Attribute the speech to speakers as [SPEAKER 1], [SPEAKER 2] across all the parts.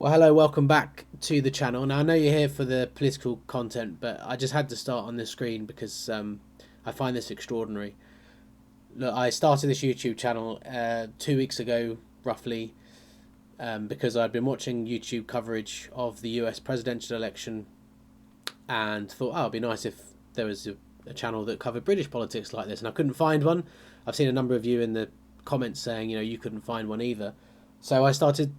[SPEAKER 1] Well, hello, welcome back to the channel. Now, I know you're here for the political content, but I just had to start on this screen because I find this extraordinary. Look, I started this YouTube channel 2 weeks ago, roughly, because I'd been watching YouTube coverage of the US presidential election and thought, oh, it'd be nice if there was a channel that covered British politics like this, and I couldn't find one. I've seen a number of you in the comments saying, you couldn't find one either. So I started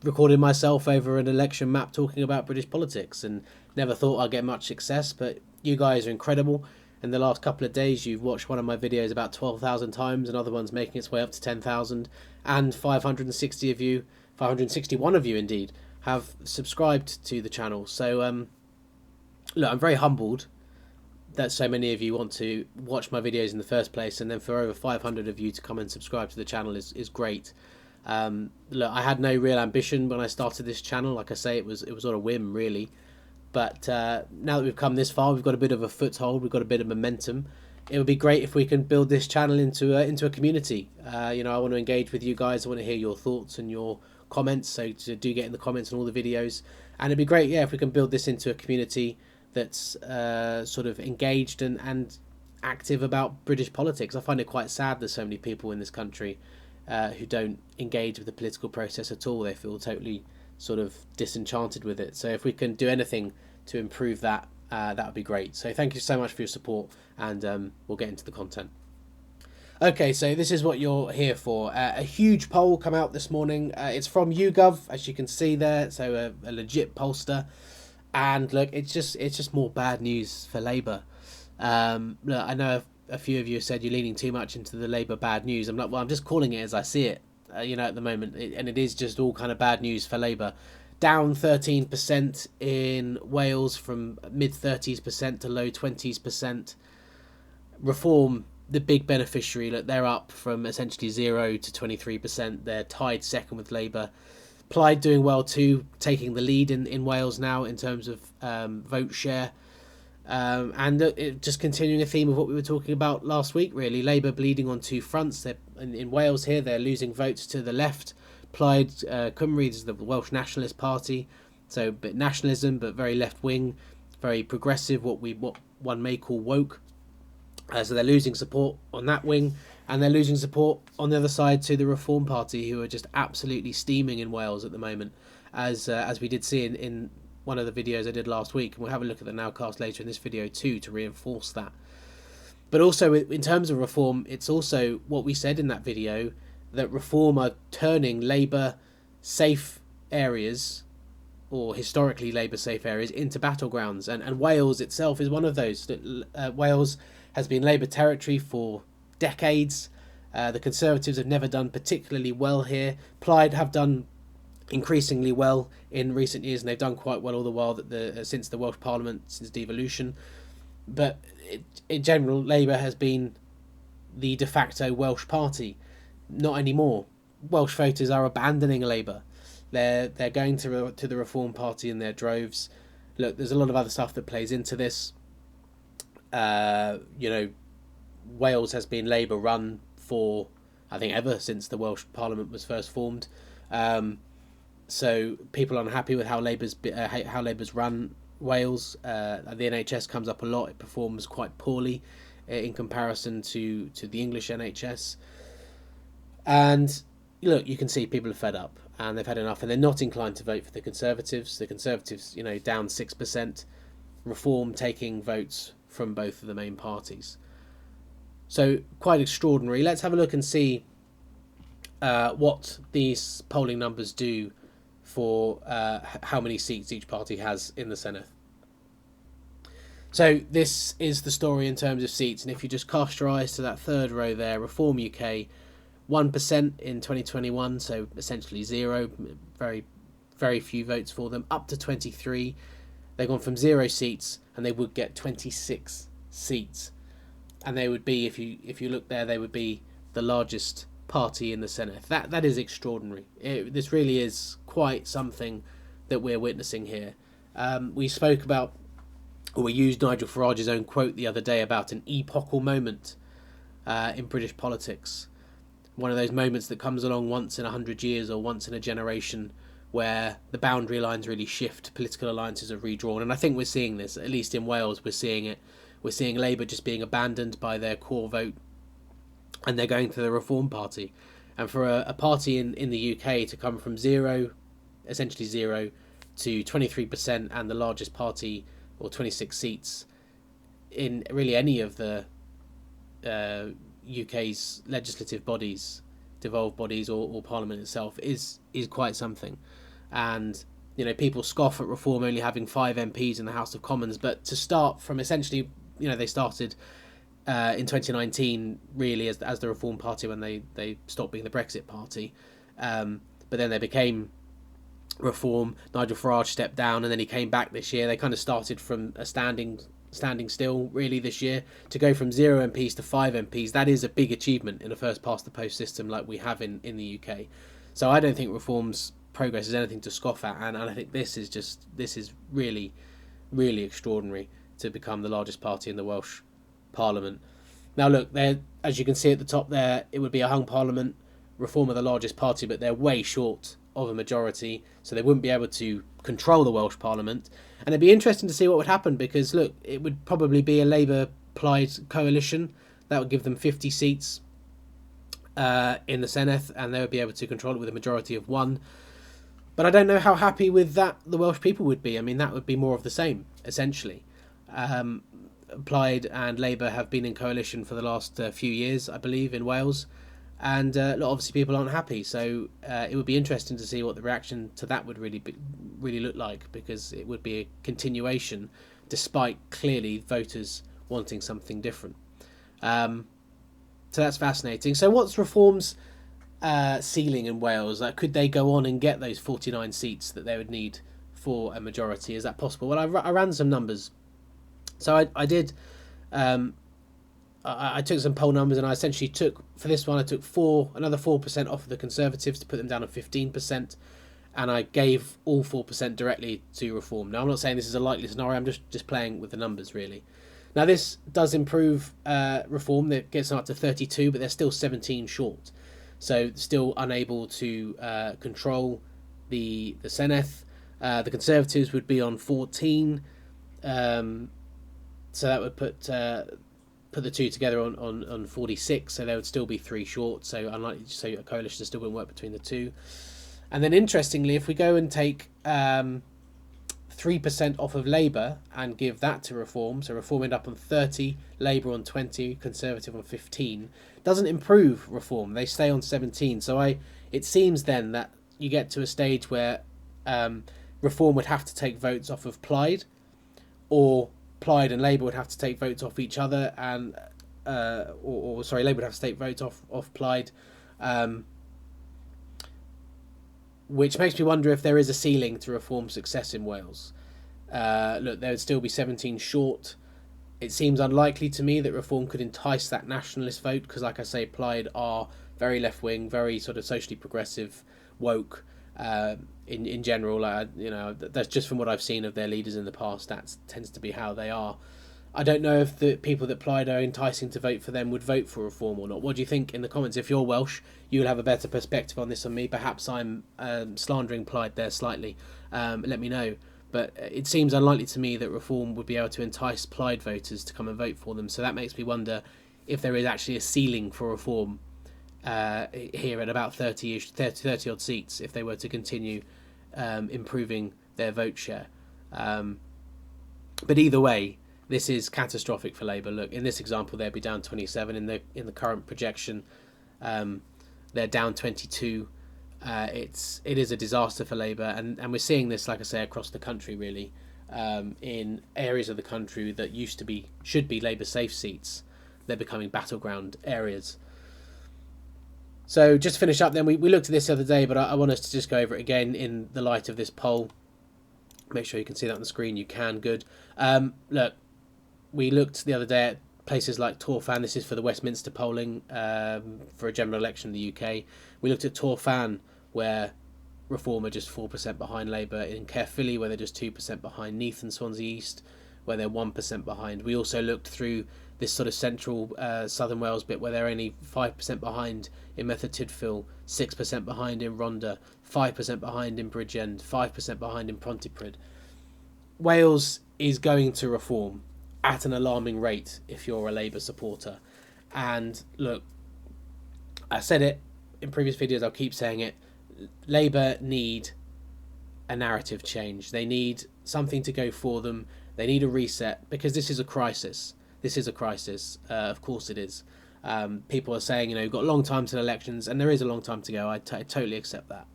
[SPEAKER 1] recording myself over an election map talking about British politics and never thought I'd get much success, but you guys are incredible. In the last couple of days, you've watched one of my videos about 12,000 times, another one's making its way up to 10,000, and 560 of you, 561 of you indeed, have subscribed to the channel. So, look, I'm very humbled that so many of you want to watch my videos in the first place, and then for over 500 of you to come and subscribe to the channel is great. Look, I had no real ambition when I started this channel. Like I say, it was on a whim, really. But now that we've come this far, we've got a bit of a foothold, we've got a bit of momentum. It would be great if we can build this channel into a community. I want to engage with you guys. I want to hear your thoughts and your comments. So do get in the comments on all the videos. And it'd be great, yeah, if we can build this into a community that's sort of engaged and active about British politics. I find it quite sad there's so many people in this country who don't engage with the political process at all. They feel totally sort of disenchanted with it. So if we can do anything to improve that, that would be great. So thank you so much for your support, and we'll get into the content. Okay, so this is what you're here for. A huge poll come out this morning. It's from YouGov, as you can see there, so a legit pollster. And look, it's just more bad news for Labour. Look, I know a few of you said you're leaning too much into the Labour bad news. I'm like, well, I'm just calling it as I see it, at the moment. And it is just all kind of bad news for Labour. Down 13% in Wales from mid-30s% to low 20s%. Reform, the big beneficiary, look, they're up from essentially 0 to 23%. They're tied second with Labour. Plaid doing well too, taking the lead in Wales now in terms of vote share. And just continuing a theme of what we were talking about last week, really. Labour bleeding on two fronts. In Wales here, they're losing votes to the left. Plaid Cymru is the Welsh Nationalist Party, so a bit nationalism, but very left-wing, very progressive, what one may call woke. So they're losing support on that wing, and they're losing support on the other side to the Reform Party, who are just absolutely steaming in Wales at the moment, as we did see in one of the videos I did last week, and we'll have a look at the nowcast later in this video too to reinforce that. But also in terms of Reform, it's also what we said in that video, that Reform are turning Labour safe areas, or historically Labour safe areas, into battlegrounds, and Wales itself is one of those. Wales has been Labour territory for decades. The Conservatives have never done particularly well here. Plaid have done increasingly well in recent years, and they've done quite well all the while since the Welsh Parliament, since devolution. But in general, Labour has been the de facto Welsh party. Not anymore. Welsh voters are abandoning Labour. They're going to the Reform Party in their droves. Look, there's a lot of other stuff that plays into this. Wales has been Labour run for, I think, ever since the Welsh Parliament was first formed. So people are unhappy with how Labour's run Wales. The NHS comes up a lot. It performs quite poorly in comparison to the English NHS. And look, you can see people are fed up and they've had enough, and they're not inclined to vote for the Conservatives. The Conservatives, down 6%. Reform taking votes from both of the main parties. So quite extraordinary. Let's have a look and see what these polling numbers do for how many seats each party has in the Senate. So this is the story in terms of seats, and if you just cast your eyes to that third row there, Reform UK, 1% in 2021, so essentially zero, very, very few votes for them, up to 23. They've gone from 0 seats, and they would get 26 seats. And they would be, if you look there, they would be the largest party in the Senate. That is extraordinary. This really is quite something that we're witnessing here. We spoke about, or we used Nigel Farage's own quote the other day about an epochal moment in British politics. One of those moments that comes along once in 100 years or once in a generation, where the boundary lines really shift, political alliances are redrawn, and I think we're seeing this, at least in Wales, we're seeing it. We're seeing Labour just being abandoned by their core vote, and they're going to the Reform Party. And for a party in the UK to come from essentially zero, to 23% and the largest party, or 26 seats, in really any of the UK's legislative bodies, devolved bodies, or Parliament itself, is quite something. And people scoff at Reform only having 5 MPs in the House of Commons, but to start from essentially, they started in 2019 really as the Reform Party when they stopped being the Brexit Party, but then they became Reform. Nigel Farage stepped down and then he came back this year. They kind of started from a standing still really this year. To go from 0 MPs to 5 MPs, that is a big achievement in a first past the post system like we have in the UK. So I don't think Reform's progress is anything to scoff at, and I think this is really, really extraordinary to become the largest party in the Welsh Parliament. Now look, as you can see at the top there, it would be a hung Parliament. Reform are the largest party, but they're way short of a majority, so they wouldn't be able to control the Welsh Parliament. And it'd be interesting to see what would happen, because look, it would probably be a Labour-Plaid coalition that would give them 50 seats in the Senedd, and they would be able to control it with a majority of 1. But I don't know how happy with that the Welsh people would be. I mean, that would be more of the same, essentially. Plaid and Labour have been in coalition for the last few years, I believe, in Wales, and obviously people aren't happy. So it would be interesting to see what the reaction to that would really look like, because it would be a continuation, despite clearly voters wanting something different. So that's fascinating. So what's Reform's ceiling in Wales? Could they go on and get those 49 seats that they would need for a majority? Is that possible? Well, I ran some numbers. So I did. I took some poll numbers, and I essentially took, for this one, I took another 4% off of the Conservatives to put them down to 15%, and I gave all 4% directly to Reform. Now, I'm not saying this is a likely scenario. I'm just playing with the numbers, really. Now, this does improve Reform. That gets them up to 32, but they're still 17 short. So still unable to control the Senedd. The Conservatives would be on 14. So that would put the two together on 46. So there would still be 3 short. So unlikely. So a coalition still wouldn't work between the two. And then interestingly, if we go and take 3% off of Labour and give that to Reform, so Reform end up on 30, Labour on 20, Conservative on 15, doesn't improve Reform. They stay on 17. So it seems then that you get to a stage where Reform would have to take votes off of Plaid, or Plaid and Labour would have to take votes off each other, and Labour would have to take votes off Plaid, which makes me wonder if there is a ceiling to Reform's success in Wales. Look, there would still be 17 short. It seems unlikely to me that Reform could entice that nationalist vote, because, like I say, Plaid are very left-wing, very sort of socially progressive, woke. In general, that's just from what I've seen of their leaders in the past. That tends to be how they are. I don't know if the people that Plaid are enticing to vote for them would vote for Reform or not. What do you think in the comments? If you're Welsh, you'll have a better perspective on this than me. Perhaps I'm slandering Plaid there slightly. Let me know. But it seems unlikely to me that Reform would be able to entice Plaid voters to come and vote for them. So that makes me wonder if there is actually a ceiling for Reform here at about 30 odd seats, if they were to continue improving their vote share. But either way, this is catastrophic for Labour. Look, in this example, they'd be down 27. In the current projection, they're down 22. It is a disaster for Labour, and we're seeing this, like I say, across the country, really, in areas of the country that should be Labour safe seats. They're becoming battleground areas. So just to finish up then, we looked at this the other day, but I want us to just go over it again in the light of this poll. Make sure you can see that on the screen. You can. Good. Look, we looked the other day at places like Torfan. This is for the Westminster polling for a general election in the UK. We looked at Torfan, where Reform are just 4% behind Labour. In Caerphilly, where they're just 2% behind. Neath and Swansea East, where they're 1% behind. We also looked through this sort of central southern Wales bit where they're only 5% behind in Merthyr Tydfil, 6% behind in Rhondda, 5% behind in Bridgend, 5% behind in Pontypridd. Wales is going to reform at an alarming rate if you're a Labour supporter. And look, I said it in previous videos, I'll keep saying it. Labour need a narrative change. They need something to go for them. They need a reset, because this is a crisis. This is a crisis. Of course it is. People are saying, you've got a long time to elections, and there is a long time to go. I totally accept that.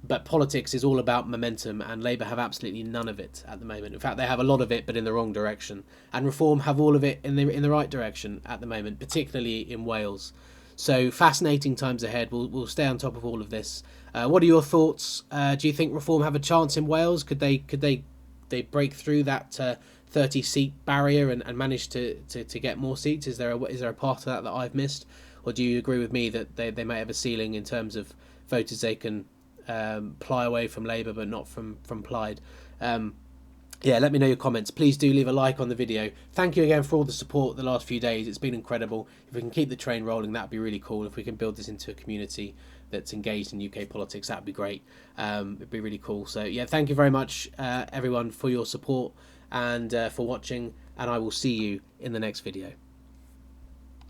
[SPEAKER 1] But politics is all about momentum, and Labour have absolutely none of it at the moment. In fact, they have a lot of it, but in the wrong direction. And Reform have all of it in the right direction at the moment, particularly in Wales. So fascinating times ahead. We'll stay on top of all of this. What are your thoughts? Do you think Reform have a chance in Wales? Could they break through that 30-seat barrier and manage to get more seats? Is there a part of that I've missed, or do you agree with me that they may have a ceiling in terms of voters they can ply away from Labour but not from Plaid? Let me know your comments. Please do leave a like on the video. Thank you again for all the support the last few days. It's been incredible. If we can keep the train rolling, that'd be really cool. If we can build this into a community that's engaged in UK politics, that'd be great. It'd be really cool. So yeah, thank you very much everyone for your support and for watching, and I will see you in the next video.